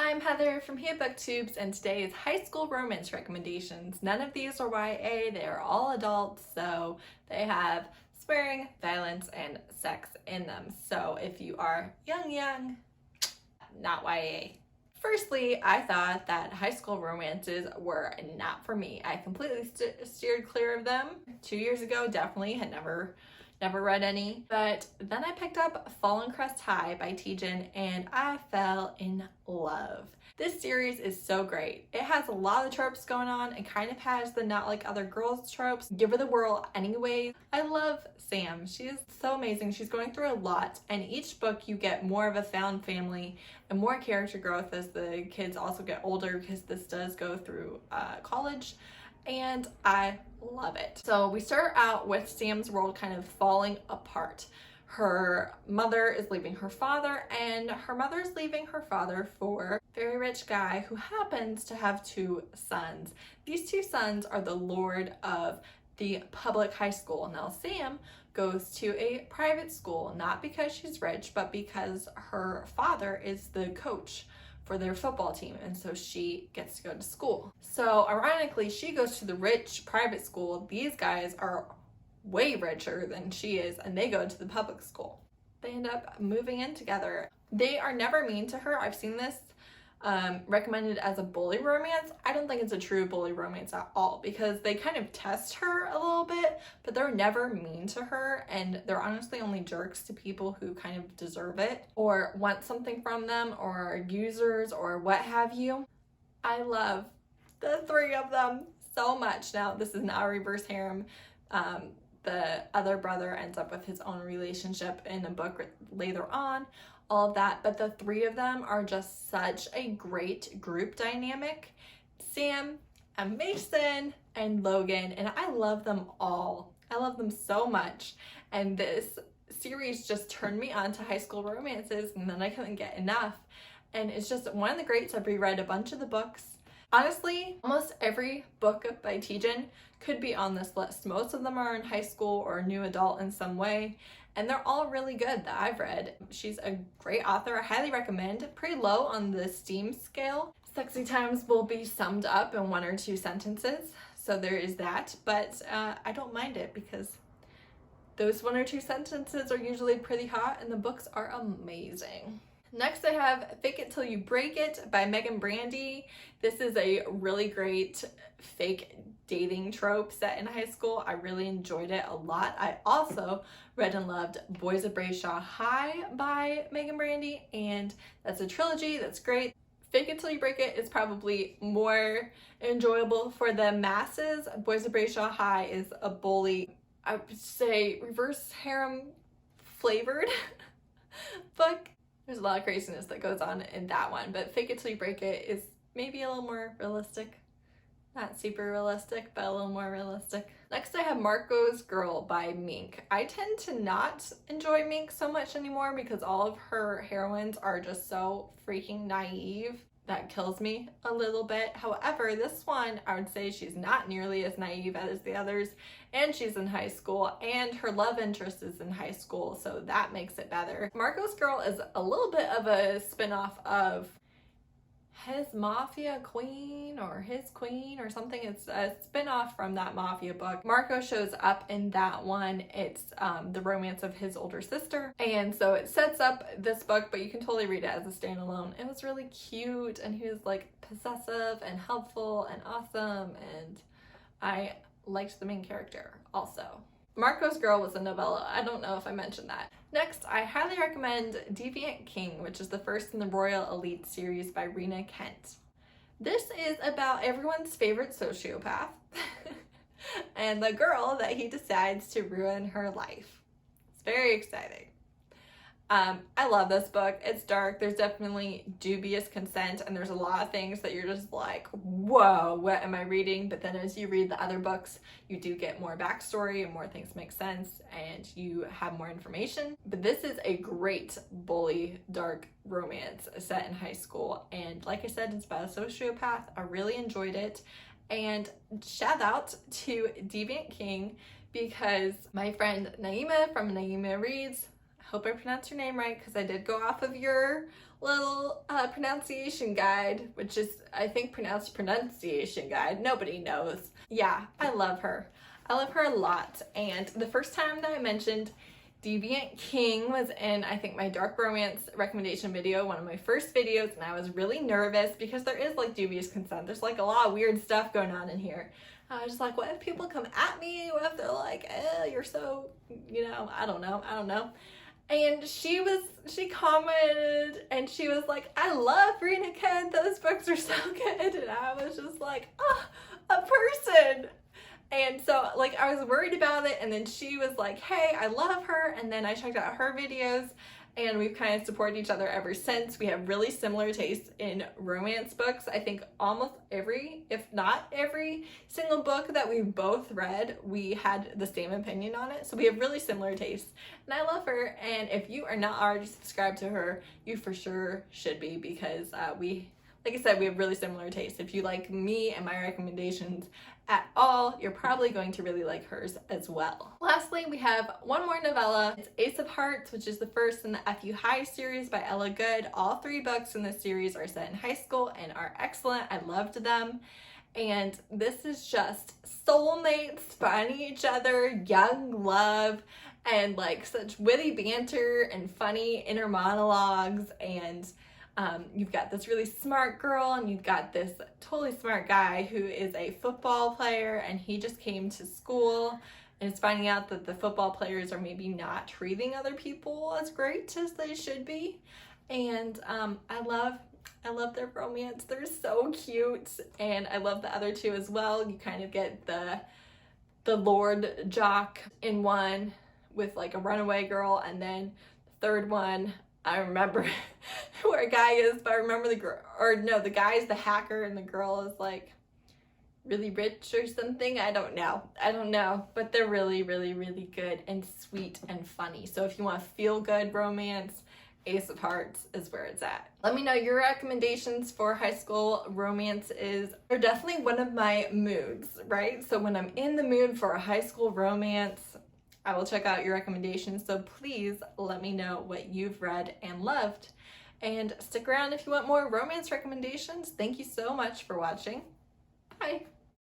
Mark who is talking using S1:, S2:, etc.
S1: I'm Heather from here Booktubes, and today is high school romance recommendations. None of these are YA, they are all adults, so they have swearing, violence, and sex in them. So if you are young, not YA. Firstly, I thought that high school romances were not for me. I completely steered clear of them. 2 years ago, definitely had never read any. But then I picked up Fallen Crest High by Tijan and I fell in love. This series is so great. It has a lot of tropes going on. It kind of has the not like other girls tropes. Give her the world anyway. I love Sam. She is so amazing. She's going through a lot, and each book you get more of a found family and more character growth as the kids also get older, because this does go through college. And I love it. So we start out with Sam's world kind of falling apart. Her mother is leaving her father, and her mother's leaving her father for a very rich guy who happens to have two sons. These two sons are the lord of the public high school. Now Sam goes to a private school, not because she's rich, but because her father is the coach for their football team, and so she gets to go to school. So ironically, she goes to the rich private school. These guys are way richer than she is, and they go to the public school. They end up moving in together. They are never mean to her. I've seen this recommended as a bully romance. I don't think it's a true bully romance at all, because they kind of test her a little bit, but they're never mean to her, and they're honestly only jerks to people who kind of deserve it or want something from them or are users or what have you. I love the three of them so much. Now, this is not a reverse harem. The other brother ends up with his own relationship in a book later on, all of that, but the three of them are just such a great group dynamic. Sam and Mason and Logan, and I love them all. I love them so much, and this series just turned me on to high school romances, and then I couldn't get enough, and it's just one of the greats. I've reread a bunch of the books. Honestly, almost every book by Tijan could be on this list. Most of them are in high school or new adult in some way, and they're all really good that I've read. She's a great author. I highly recommend. Pretty low on the Steam scale. Sexy times will be summed up in 1 or 2 sentences, so there is that, but I don't mind it because those 1 or 2 sentences are usually pretty hot, and the books are amazing. Next, I have Fake It Till You Break It by Meagan and Brandy. This is a really great fake dating trope set in high school. I really enjoyed it a lot. I also read and loved Boys of Brayshaw High by Meagan and Brandy, and that's a trilogy. That's great. Fake It Till You Break It is probably more enjoyable for the masses. Boys of Brayshaw High is a bully, I would say reverse harem flavored book. There's a lot of craziness that goes on in that one, but Fake It Till You Break It is maybe a little more realistic. Not super realistic, but a little more realistic. Next, I have Marco's Girl by Mink. I tend to not enjoy Mink so much anymore because all of her heroines are just so freaking naive. That kills me a little bit. However, this one, I would say she's not nearly as naive as the others, and she's in high school, and her love interest is in high school, so that makes it better. Marco's Girl is a little bit of a spin-off of his Mafia Queen or his Queen or something. It's a spin-off from that Mafia book. Marco shows up in that one. It's the romance of his older sister, and so it sets up this book, but you can totally read it as a standalone. It was really cute, and he was like possessive and helpful and awesome, and I liked the main character also. Marco's Girl was a novella. I don't know if I mentioned that. Next, I highly recommend Deviant King, which is the first in the Royal Elite series by Rina. This is about everyone's favorite sociopath and the girl that he decides to ruin her life. It's very exciting. I love this book. It's dark. There's definitely dubious consent, and there's a lot of things that you're just like, whoa, what am I reading? But then as you read the other books, you do get more backstory and more things make sense, and you have more information. But this is a great bully dark romance set in high school, and like I said, it's about a sociopath. I really enjoyed it, and shout out to Deviant King, because my friend Naima from Naima Reads, hope I pronounced your name right, because I did go off of your little pronunciation guide, which is, I think, pronounced pronunciation guide. Nobody knows. Yeah, I love her. I love her a lot. And the first time that I mentioned Deviant King was in, I think, my dark romance recommendation video, one of my first videos, and I was really nervous because there is like dubious consent. There's like a lot of weird stuff going on in here. I was just like, what if people come at me? What if they're like, you're so, I don't know. And she commented and she was like, I love Rina Ken, those books are so good. And I was just like, oh, a person. And so like I was worried about it, and then she was like, hey, I love her. And then I checked out her videos, and we've kind of supported each other ever since. We have really similar tastes in romance books. I think almost every, if not every single book that we've both read, we had the same opinion on it. So we have really similar tastes, and I love her. And if you are not already subscribed to her, you for sure should be, because like I said, we have really similar tastes. If you like me and my recommendations at all, you're probably going to really like hers as well. Lastly, we have one more novella. It's Ace of Hearts, which is the first in the FU High series by Ella Goode. All 3 books in this series are set in high school and are excellent. I loved them. And this is just soulmates finding each other, young love, and like such witty banter and funny inner monologues. And you've got this really smart girl, and you've got this totally smart guy who is a football player, and he just came to school and is finding out that the football players are maybe not treating other people as great as they should be. And I love their romance. They're so cute, and I love the other 2 as well. You kind of get the Lord jock in one with like a runaway girl, and then the third one, I remember where a guy is, but I remember the girl, or no, the guy is the hacker and the girl is like really rich or something. I don't know, but they're really, really, really good and sweet and funny. So if you want a feel-good romance, Ace of Hearts is where it's at. Let me know your recommendations for high school romances. They're definitely one of my moods, right? So when I'm in the mood for a high school romance, I will check out your recommendations, so please let me know what you've read and loved. And stick around if you want more romance recommendations. Thank you so much for watching. Bye!